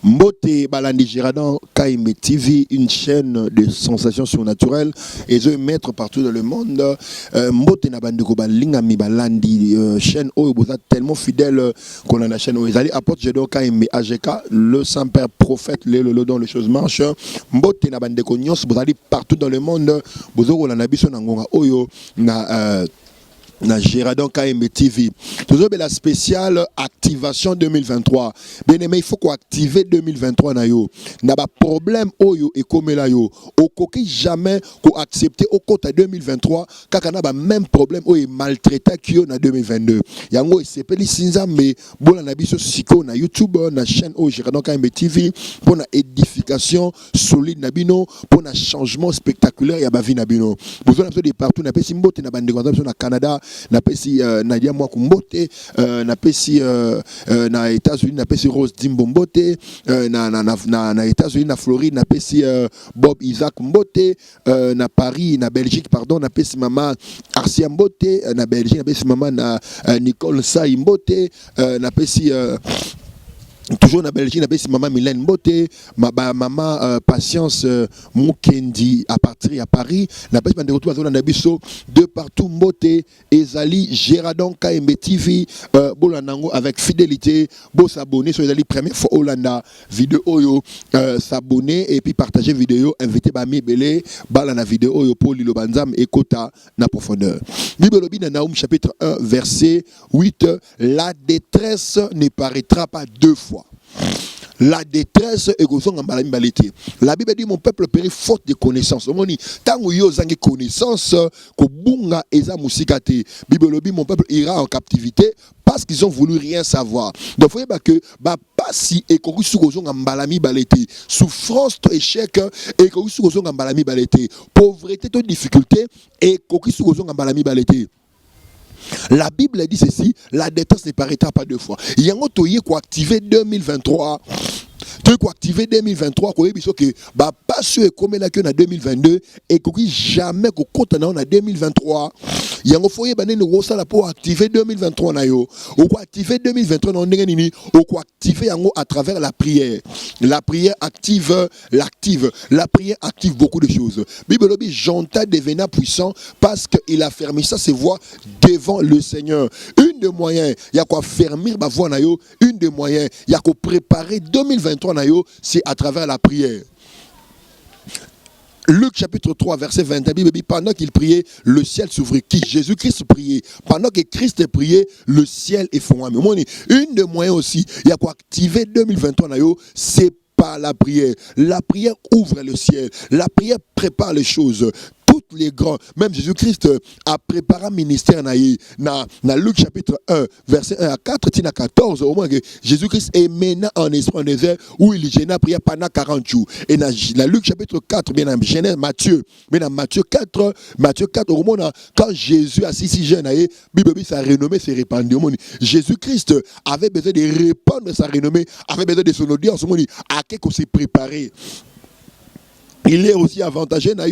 Mbote Balandi Giradan KM TV, une chaîne de sensations surnaturelles et je vais mettre partout dans le monde. Mbote Nabandeko Balingami Balandi, chaîne où vous êtes tellement fidèle qu'on a la chaîne où ils allaient apporter Jedon KM AGK, le Saint-Père prophète, le dont les choses marchent. Mbote Nabandeko Nyos, vous allez partout dans le monde. Vous aurez la Nabiso Nangonga Oyo, na Giradan KM TV. Toujours la spéciale activation 2023. Bien aimé, il faut qu'on active 2023 na yo. Na ba problème oyo et comme la yo. Au coquille jamais qu'on accepte au côté 2023 kaka na ba même problème oyo maltraité qui yo na 2022. Yango sepeli sinzambe bola na biso siko na YouTube na chaîne o Giradan KM TV pour na édification solide na bino pour na changement spectaculaire ya ba vie na bino. Besoin de partout na pesi mbote na bande na Canada na pesi Nadia Mwakumbote na pesi na États-Unis na pesi Rose Dimbombote na États-Unis na Floride na pesi Bob Isaac Mbote na Paris na Belgique pardon na pesi maman Arsia Mbote na Belgique na pesi maman na Nicole Sai Mbote na pesi toujours na Belgique na pesi maman Mylène Mbote maman Patience Mukendi à partir à Paris na pesi bande retour na biso de partout Mbote ezali Giradan KM TV bolanango avec fidélité bo s'abonner sur ezali première fois Hollanda vidéo oyo s'abonner et puis partager vidéo inviter ba mibele bala na vidéo oyo pour lilo banzam ekota na profondeur Bible lobi na Naoum chapitre 1 verset 8 la détresse ne paraîtra pas deux fois. La détresse est la Bible dit mon peuple périt faute de connaissance. Tango yo zangi connaissance ko bunga eza musikate. Bible dit mon peuple ira en captivité parce qu'ils ont voulu rien savoir. Donc faut dire que pasi et ko sukozonga mbalami balete. Souffrance to échec et ko sukozonga mbalami balete. Pauvreté to difficulté et ko sukozonga mbalami balete. La Bible dit ceci, la détresse ne paraîtra pas deux fois. Yango toye ko activer 2023. Tu ko activer 2023 ko yebiso que pas sûr comme la que na 2022 et ko jamais ko contenant na 2023. Yango foye banene ko sala pour activer 2023 na yo. Ou ko activer 2023 na ndenge nini? Ou ko activer yango à travers la prière. La prière active l'active. La prière active beaucoup de choses. Bible dit Jonta devenant puissant parce qu'il a fermé ça ses voies devant le Seigneur. Une des moyens, il y a quoi fermer ma voix na yo, une des moyens, il y a quoi préparer 2023 na yo, c'est à travers la prière. Luc chapitre 3 verset 20, Bible dit pendant qu'il priait, le ciel s'ouvrit. Qui Jésus-Christ priait. Pendant que Christ priait, le ciel est fondu. Une des moyens aussi, il y a quoi activer 2023 na yo, c'est par la prière. La prière ouvre le ciel. La prière prépare les choses. Toutes les grands, même Jésus-Christ a préparé un ministère na Luc chapitre 1 verset 1 à 4 tina 14 au moins que Jésus-Christ est maintenant en esprit en désert où il gêna prière pendant 40 jours et dans Luc chapitre 4 bien dans Genèse Matthieu 4 au moment quand Jésus a si jeune Bible sa renommée s'est répandue au monde Jésus-Christ avait besoin de répandre sa renommée avait besoin de son audience au monde à quelque s'est préparé. Il est aussi avantageux de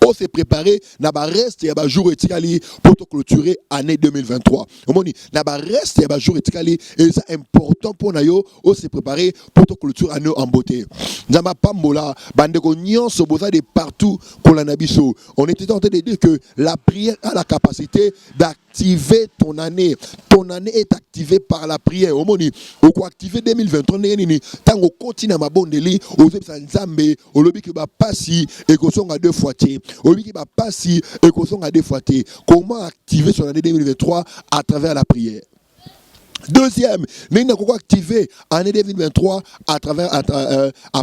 on s'est préparé na ba reste ya ba jour etikali pour clôturer année 2023. Omoni na ba reste ya ba jour etikali et c'est important pour nayo on s'est préparé pour clôturer année en beauté. Nzamba pambola bandeko nyonso boza de partout kola na biso. On était en train de dire que la prière a la capacité d'activer ton année. Ton année est activée par la prière. Omoni ou ko activer 2023 nini tango continue ma bondeli o nzambe o qui va passer et qu'on soit deux fois qui va passer et qu'on soit deux fois. Comment activer son année 2023 à travers la prière? Deuxième, nous avons activé année 2023 à travers à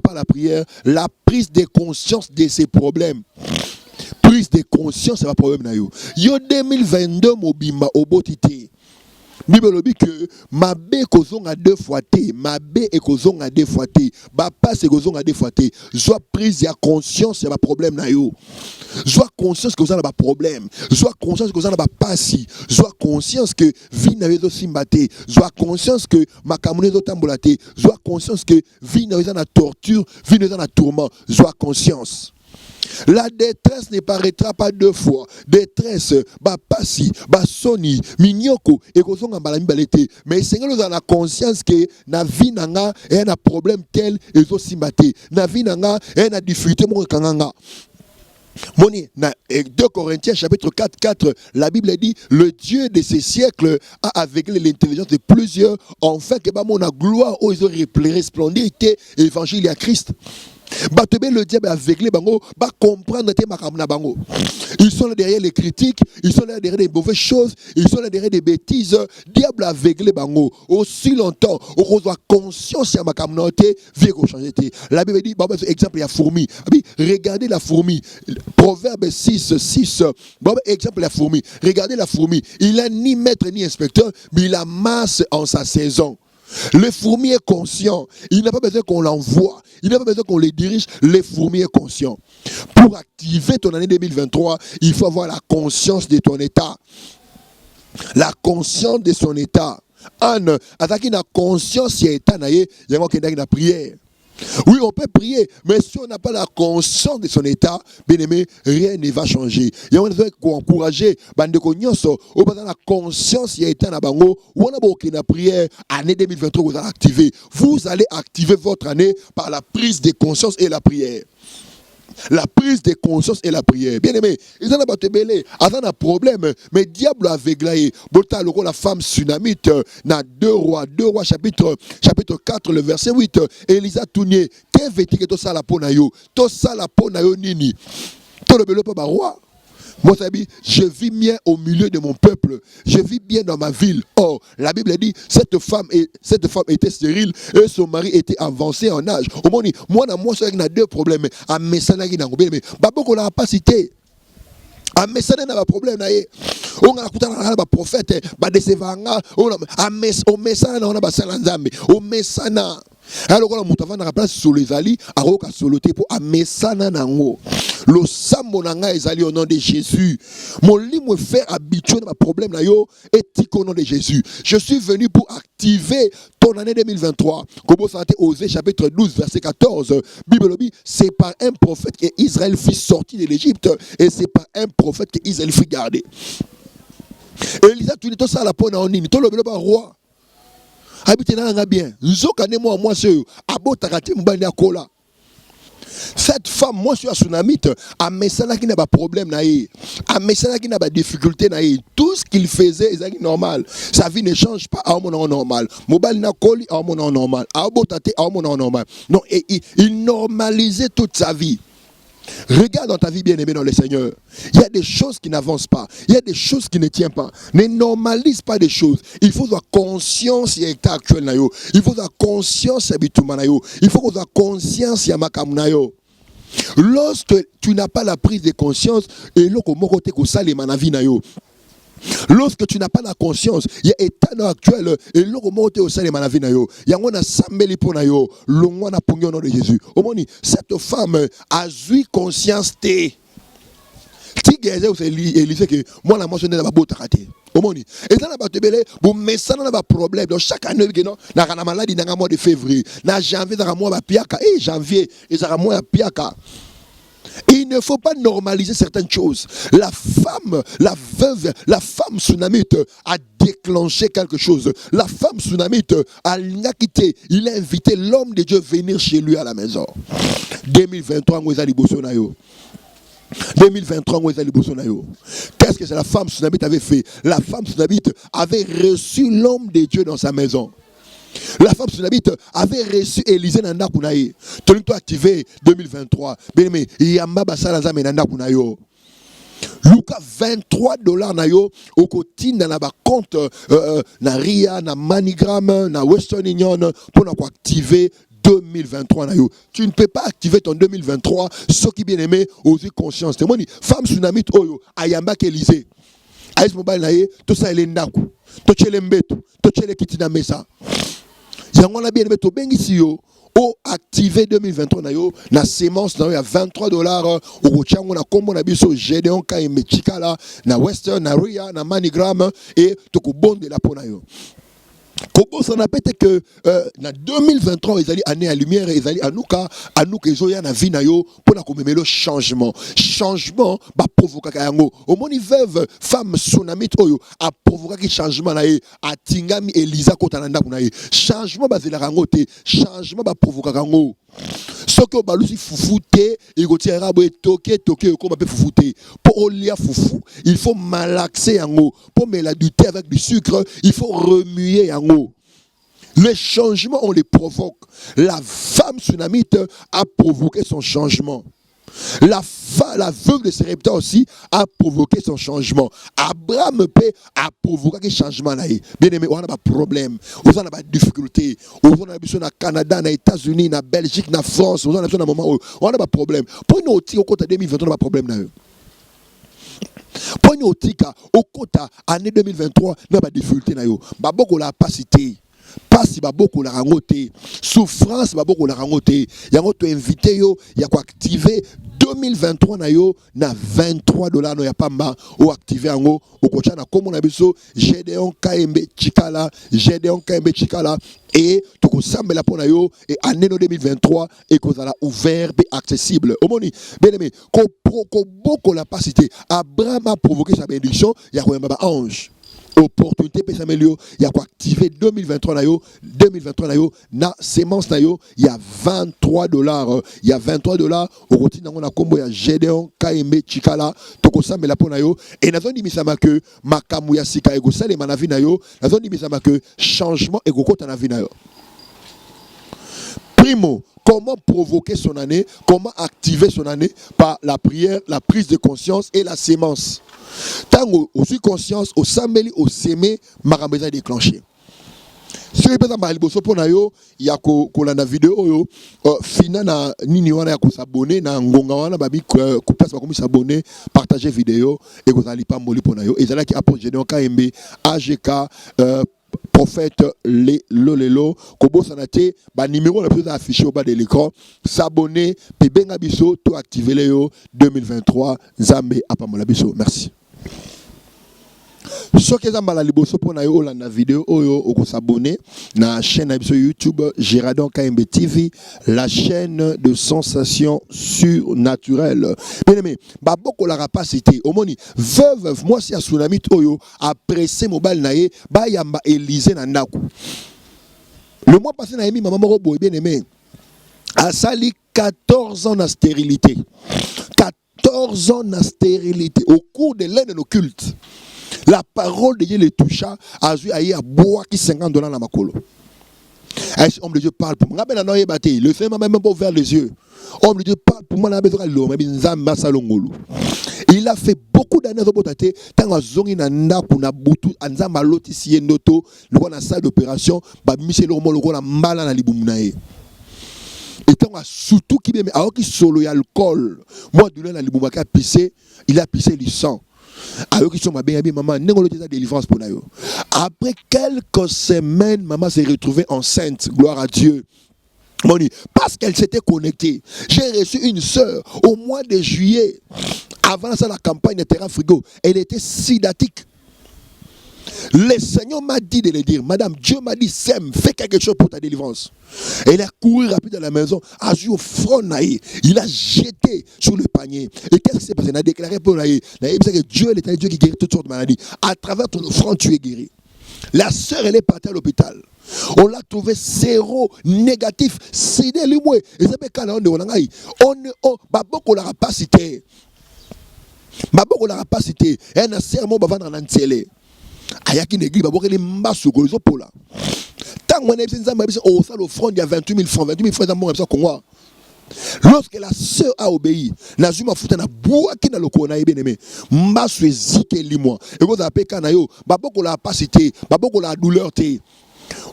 part la prière, la prise de conscience de ses problèmes. Prise de conscience c'est pas problème na yo. Yo 2022 mobimba obotité. Bible dit que ma bé kozonga deux fois té, ma bé et kozonga deux fois té, ba passe kozonga deux fois té. Soit prise ya conscience c'est pas problème na yo. Soit conscience que vous avez pas problème, soit conscience que vous avez pas passi, soit conscience que vie na yo simbaté, soit conscience que ma kamune zo tambolaté, soit conscience que vie na yo na torture, vie na yo na tourment, soit conscience. La détresse ne paraîtra pas deux fois. Détresse, passi, soni, mignoko, et kozonga mbalami balete. Mais Seigneur nous a la conscience que na vie nanga et un problème tel et zo simbate. Na vie nanga et un difficulté mo kanganga. Moni, 2 Corinthiens chapitre 4, la Bible dit, le Dieu de ces siècles a aveuglé l'intelligence de plusieurs, enfin que mon gloire aux resplendir évangile à Christ. Le diable aveuglé bango, comprendre tes makamna bango. Ils sont là derrière les critiques, ils sont là derrière des mauvaises choses, ils sont là derrière des bêtises. Diable aveuglé bango. Aussi longtemps, on doit conscience à makamna te, vie qu'on change te. La Bible dit, exemple il y a fourmi. Regardez la fourmi. Proverbe 6. Exemple la fourmi. Regardez la fourmi. Il n'a ni maître ni inspecteur, mais il a masse en sa saison. Le fourmi est conscient. Il n'a pas besoin qu'on l'envoie. Il n'a pas besoin qu'on les dirige. Le fourmi est conscient. Pour activer ton année 2023, il faut avoir la conscience de ton état. La conscience de son état. Anne, avec une conscience de l'état, il y a une prière. Oui, on peut prier, mais si on n'a pas la conscience de son état, bien aimé, rien ne va changer. Il y a un encourager, on a la conscience de l'état, on a la prière, année 2023, vous allez activer. Vous allez activer votre année par la prise de conscience et la prière. La prise de conscience et la prière. Bien aimé, ils en ont pas belé, ils ont un problème, mais diable aveuglé. Bota loko la femme tsunamite na 2 rois chapitre 4 le verset 8. Elisa Tounier, te veti que to sala pona yo nini. To le belo pa ba roi. Moi, je vis bien au milieu de mon peuple. Je vis bien dans ma ville. Or, la Bible dit, cette femme était stérile et son mari était avancé en âge. Au moins, moi, il y a 2 problèmes. À Messana, il y a un pas cité. À Messana, il y a un problème. On a un prophète. Au Messana, on a un salanzambe. Au Messana. Alors, on a place sur les alliés, à Roka Soloté pour Amesana Nango. Le sambo nanga ezali au nom de Jésus. Mon lit me fait habituer à problème là yo éthique au nom de Jésus. Je suis venu pour activer ton année 2023. Comme ça a été Osée chapitre 12 verset 14. Bible dit c'est par un prophète que Israël fut sorti de l'Égypte et c'est par un prophète que Israël fut gardé. Elisa tu dis tout ça la pona en nini, tout le roi. Habitez là bien. Nzokane moi c'est abotakati mbandi akola. Cette femme, moi je suis à Tsunamite, à Messala qui n'a pas de problème, à Messala qui n'a pas de difficulté, tout ce qu'il faisait est normal. Sa vie ne change pas à un moment normal. Mobile n'a coli à un moment normal. À Abotate à un moment normal. Non, il normalisait toute sa vie. Regarde dans ta vie bien-aimée dans le Seigneur. Il y a des choses qui n'avancent pas. Il y a des choses qui ne tiennent pas. Ne normalise pas des choses. Il faut avoir conscience de l'état actuel. Il faut avoir conscience de l'état. Il faut avoir conscience de l'état. Lorsque tu n'as pas la prise de conscience, et lorsque tu n'as pas la conscience, il y a état actuel et l'autre au sein de ma vie na yo. Il y a un sambeli pour na yo, l'on a pongé au nom de Jésus. Omoni, cette femme a eu conscience te. Ti geze ou c'est Élisée que moi la mentionné na bota raté. Omoni, et ça na ba tebele, bon mais ça na ba problème. Donc chaque année non, na kana maladie na mois de février, na janvier na mois ba piaka et janvier et ça mois piaka. Il ne faut pas normaliser certaines choses. La femme, la veuve, la femme tsunamite a déclenché quelque chose. La femme tsunamite a quitté. Il a invité l'homme de Dieu venir chez lui à la maison. 2023, 2023, qu'est-ce que la femme tsunamite avait fait? La femme tsunamite avait reçu l'homme de Dieu dans sa maison. La femme tsunamite avait reçu Élisée Nanda Kunaï. Tu as activé 2023. Bien aimé, Yamba Basalaza Menanda Kunayo. Luka $23 nayo au quotidien dans le compte na Ria, na Manigram, na Western Union pour activer 2023 nayo. Tu ne peux pas activer ton 2023 ce qui bien aimé aux yeux conscience. Femme tsunamite oyo ayamba Élisée. Aïs mobile naye tout ça est ndaku. To chele mbetu, to chele kitina mesa. Yango a bien aimé to bengi si yo. Au activé 2023 na sémence na $23 au kochango na kombo na biso Gédéon Kaimechikala na Western na Ria na Manigram et to ko bonde la pona yo. Kobo ça n'a pas été que en 2023 ils allaient année à lumière ils allaient à nous ils ont na vie na yo pour na commémorer le changement va provoquer yango au moni veuve femme tsunami oyo a provoqué changement na a tingami Elisa kotananda kuna changement ba zela rangote changement va provoquer yango soko balusi fufute igotira boye toke ko ba pe fufute pour olia fufu il faut malaxer yango pour mêler du thé avec du sucre il faut remuer yango. Les changements on les provoque. La femme tsunamite a provoqué son changement. La veuve de Sarepta aussi a provoqué son changement. Abraham a provoqué un changement. Bien aimé, on a pas de problème, on a pas de difficulté. On a besoin au Canada, aux États-Unis, en Belgique, en France, on a besoin d'un moment où on n'a pas de problème. Pour nous, au côté 2023, on n'a pas de problème. Pour nous, au côté année 2023, on n'a pas de difficulté. Baboko la capacité. Passe beaucoup la rangote, souffrance beaucoup la rangote. Yango to invité yo, ya ko activer 2023 na yo na $23 no ya pamba ou activer yango au kocha na comme on a biso Gédéon KMB Chikala et to ko sambela pona yo et année 2023 et ko zala ouvert et accessible. Omoni bien aimé ko beaucoup la capacité Abraham a provoqué sa bénédiction, ya ko yamba ange. Opportunité pour s'améliorer, il y a quoi activer 2023 na sémence na yo, il y a $23, il y a $23 au continent on a combo ya Gédéon KMB Chikala toko samela pona yo et nazo ndimisama que makamu ya sika ego sale manavi na yo nazo ndimisama que changement ego kota na vi na yo. Primo, comment provoquer son année, comment activer son année par la prière, la prise de conscience et la sémence. Tant au suis conscience, au sameli, au sémé, marambeza déclenché. Si vous avez un peu de il y a une vidéo, fina na nini wana ya s'abonner na ngonga wana babi place ba komi s'abonner, partager vidéo et vous allez pas moli pour nayo. Et ça là qui apporte Gédéon KMB, AGK, prophète Lolelo, Kobo Sanate, ba numéro le plus affiché au bas de l'écran, s'abonner, puis benga biso, tout activer les 2023, Zambe apamola biso. Merci. Ce que zambala liboso pour na yo la vidéo oyo oko s'abonner na chaîne YouTube Géradon KMB TV, la chaîne de sensations surnaturelles. Bien aimé, ba boko la capacité omoni veuve moi si a tsunami oyo apprécier mobile nae ba yamba Élysée na ndaku. Le mois passé na emi maman moko boy bien aimé. A sali 14 ans de stérilité. 14 ans de stérilité au cours de l'un de nos cultes. La parole de Dieu le toucha, a boire qui $50 dans ma colo. Homme de Dieu parle pour moi. Le fait m'a même pas ouvert les yeux. Homme de Dieu parle pour moi. Il a fait beaucoup d'années au Botate. Tant que zongi nanda kuna butu anza maloti siendoto le na salle d'opération ba Michel Romo le na mbala na libumunae. Et tant surtout qui même alors qui solo y alcool. Moi du na libumaka pissé, il a pissé du sang. Après quelques semaines, maman s'est retrouvée enceinte. Gloire à Dieu. Parce qu'elle s'était connectée. J'ai reçu une sœur au mois de juillet. Avant ça, la campagne de Terra Frigo. Elle était sidatique. Le Seigneur m'a dit de le dire. Madame, Dieu m'a dit, Sème, fais quelque chose pour ta délivrance. Elle a couru rapide dans la maison, a joué au front naïe. Il a jeté sur le panier. Et qu'est-ce qui s'est passé? Il a déclaré pour naïe. Il a dit que Dieu est un Dieu qui guérit toutes sortes de maladies. À travers ton offrande, tu es guéri. La sœur, elle est partie à l'hôpital. On l'a trouvé zéro négatif. C'est des limoués. Et ça fait qu'on a beaucoup la capacité. Beaucoup la capacité. Elle a un serment pour vendre en entier. Ayaki négli ba bokeli mbasu ko zo pola tango na ebisa nzamba ebisa o sala offrande il y a 28 000 francs za mbongo ebisa kongo. Lorsque la sœur a obéi na zuma futa na buaki na loko na ebeneme mbasu ezike limwa e ko za peka na yo ba boko la capacité ba boko la douleur te.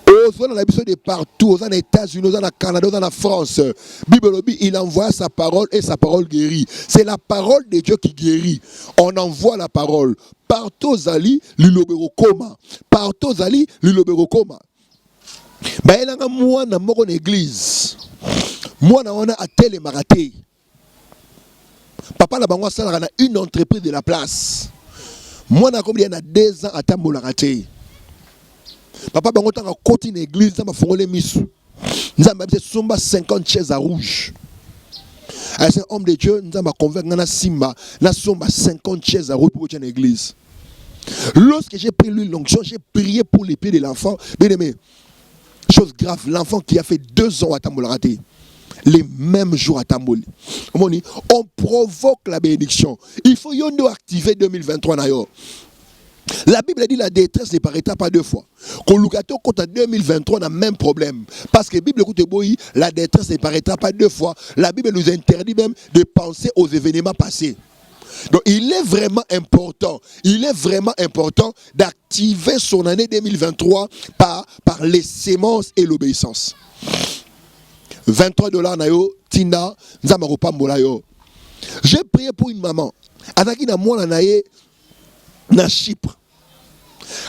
Aux on a besoin de partout, aux États-Unis, aux Canada, aux France. Bible, il envoie sa parole et sa parole guérit. C'est la parole de Dieu qui guérit. On envoie la parole. Partout Zali, l'ilobero coma. Partout Zali, l'ilobero coma. Bah il y a moi dans mon église. Moi on a attelé maraté. Papa la bango ça na une entreprise de la place. Moi na comme il y a 2 ans à Tambo la raté. Papa bango tanga koti na église nzamba fongole misu. Nzamba bise somba 50 chaises à rouge. C'est un homme de Dieu, nzamba convaincre na simba na somba 50 chaises à rouge pour une église. Lorsque j'ai pris l'onction, j'ai prié pour les pieds de l'enfant. Bien aimé, chose grave, l'enfant qui a fait 2 ans à Tambola raté, les mêmes jours à Tamboli. On provoque la bénédiction. Il faut y activer 2023 d'ailleurs. La Bible dit la détresse ne paraîtra pas 2 fois. Quand Lucato compte en 2023, on a le même problème. Parce que la Bible écoute la détresse ne paraîtra pas 2 fois. La Bible nous interdit même de penser aux événements passés. Donc il est vraiment important d'activer son année 2023 par les sémences et l'obéissance. $23 na yo, Tina, Nzamaropa Molayo. J'ai prié pour une maman. Anaki na mwana na ye na Chypre.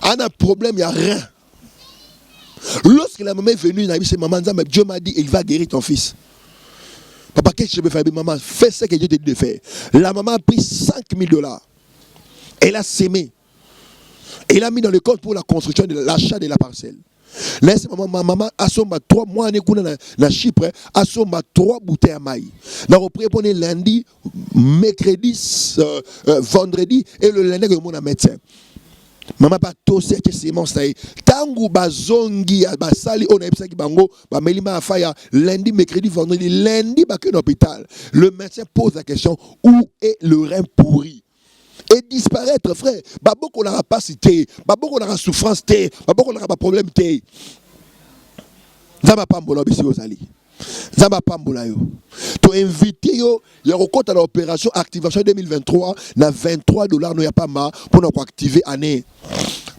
Elle a un problème, il n'y a rien. Lorsque la maman est venue, maman, Dieu m'a dit, il va guérir ton fils. Papa, qu'est-ce que je peux faire? Maman, fais ce que Dieu te dit de faire. La maman a pris $5,000. Elle a sémé. Elle a mis dans le compte pour la construction de l'achat de la parcelle. Laisse maman asomba 3 mois na Chypre, asomba 3 bouteilles à maïs. Nous repris pour lundi, mercredi, vendredi et le lundi que mon médecin. Maman pas tosé que c'est mon style. Tangu bazongi basali on a epsa ki bango ba melima afaya lundi, mercredi, vendredi, lundi ba que l'hôpital. Le médecin pose la question où est le rein pourri? Et disparaître, frère. Babo qu'on n'a pas cité, babo qu'on a souffrance té, babo qu'on a pas problème té. Zama pambola bisi ozali. Zama pambola yo. To invité yo, ya recompte à l'opération activation 2023 na $23 no ya pas ma pour nous activer année.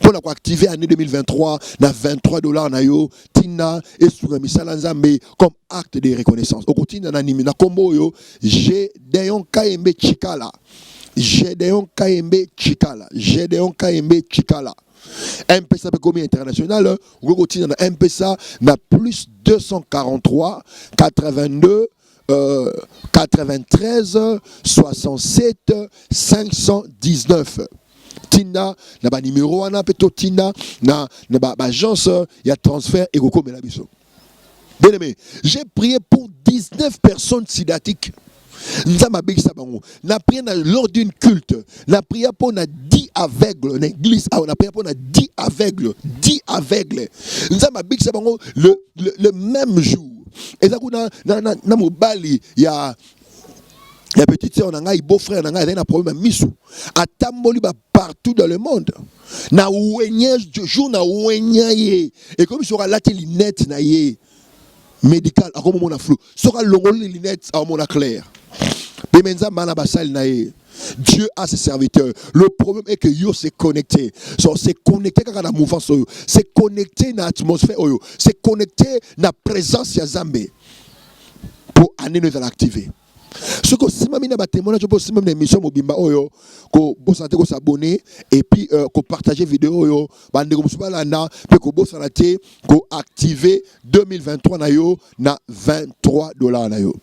Pour nous activer année 2023 na $23 na yo tina et sur misala nzambe comme acte de reconnaissance. Au continue na nimi na kombo yo Gédéon Kaembe Chikala. Gédéon Kaembe Chikala. Gédéon Kaembe Chikala. MPSA Commis international, on continue dans MPSA, na plus 243 82 93 67 519. Tina na ba numéro ana peto Tina na ba agence il y a transfert et Goko Melabiso. Bien aimé, j'ai prié pour 19 personnes sidatiques. Nous avons prié lors d'une culte. Nous avons prié pour 10 aveugles. L'église a prié pour 10 aveugles. 10 aveugles. Nous avons prié le même jour. Et ça, il y a petite sœur, il y a beau-frère, il y a un problème misou. À Tamboli, partout dans le monde. Na ouenya jour na ouenya ye. Et comme il sera là, il lunette na ye. Médical, à comment on a flou. Sera l'ongol les lunettes à mon clair. Dieu a ses serviteurs. Le problème est que yo s'est connecté. C'est connecté quand on a mouvance. C'est connecté dans l'atmosphère. C'est connecté dans la présence de Zambé. Pour année nous allons activer. Ce que si mamina ba témoignage pour si même émission mobimba oyo ko bosante ko s'abonner et puis ko partager vidéo yo bande ko musubala na pe ko bosante ko activer 2023 na yo na $23 na yo.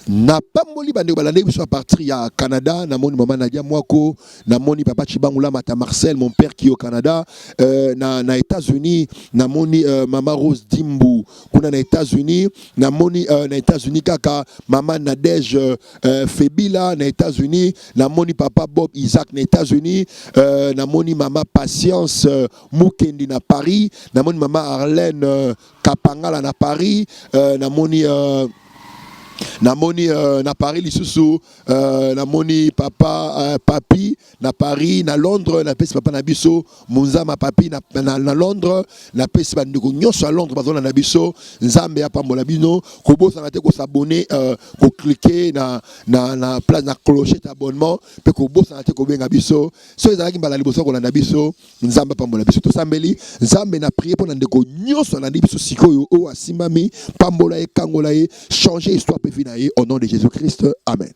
Na pamboli bande balande biso à partir à Canada na moni maman Nadia Mwako na moni papa Chibangula Mata Marcel mon père qui est au Canada na États-Unis na moni maman Rose Dimbu kuna na États-Unis na moni na États-Unis kaka maman Nadège Febila na États-Unis na moni papa Bob Isaac na États-Unis na moni maman Patience Mukendi na Paris na moni maman Arlène Kapangala na Paris na moni na Paris lisusu na moni papa papi na Paris na Londres na pesi papa na biso munza ma papi na Londres na pesi ba ndiko nyonso à Londres bazona na biso nzambe apambola bino ko bosa te ko s'abonner ko cliquer na place na clocher d'abonnement pe ko bosa te ko benga biso so ezalaki mbala liboso ko na biso nzambe apambola biso to sambeli nzambe na prier pour na ndiko nyonso na biso sikoyo o asimami pambola e kangola e changer histoire au nom de Jésus-Christ. Amen.